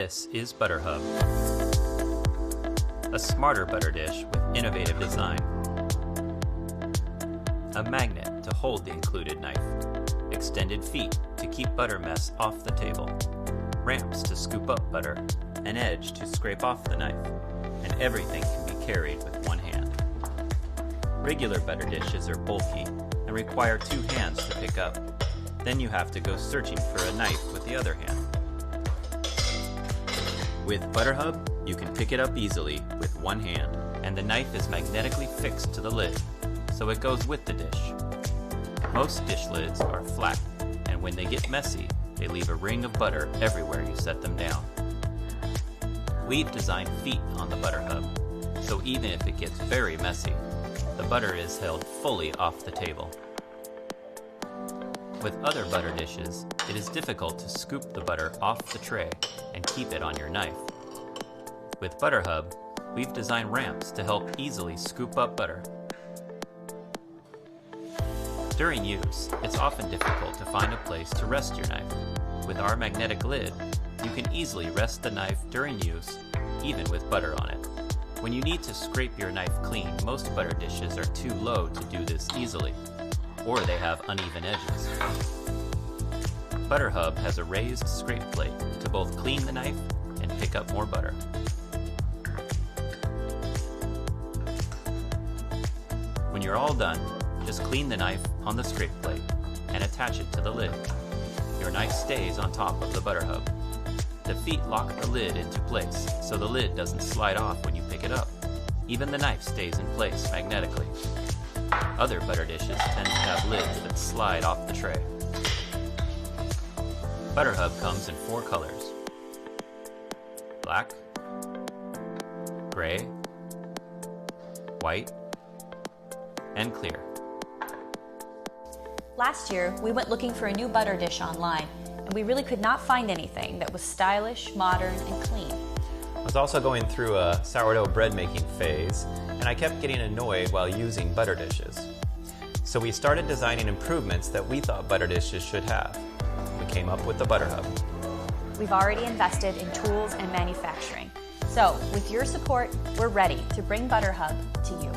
This is ButterHub, a smarter butter dish with innovative design, a magnet to hold the included knife, extended feet to keep butter mess off the table, ramps to scoop up butter, an edge to scrape off the knife, and everything can be carried with one hand. Regular butter dishes are bulky and require two hands to pick up. Then you have to go searching for a knife with the other hand. With ButterHub, you can pick it up easily with one hand, and the knife is magnetically fixed to the lid, so it goes with the dish. Most dish lids are flat, and when they get messy, they leave a ring of butter everywhere you set them down. We've designed feet on the ButterHub, so even if it gets very messy, the butter is held fully off the table. With other butter dishes, it is difficult to scoop the butter off the tray and keep it on your knife. With ButterHub, we've designed ramps to help easily scoop up butter. During use, it's often difficult to find a place to rest your knife. With our magnetic lid, you can easily rest the knife during use, even with butter on it. When you need to scrape your knife clean, most butter dishes are too low to do this easily, or they have uneven edges. ButterHub has a raised scrape plate to both clean the knife and pick up more butter. When you're all done, just clean the knife on the scrape plate and attach it to the lid. Your knife stays on top of the ButterHub. The feet lock the lid into place so the lid doesn't slide off when you pick it up. Even the knife stays in place magnetically. Other butter dishes tend to have lids that slide off the tray. ButterHub comes in 4 colors: black, gray, white, and clear. Last year, we went looking for a new butter dish online, and we really could not find anything that was stylish, modern, and clean. I was also going through a sourdough bread making phase, and I kept getting annoyed while using butter dishes. So we started designing improvements that we thought butter dishes should have. We came up with the ButterHub. We've already invested in tools and manufacturing. So, with your support, we're ready to bring ButterHub to you.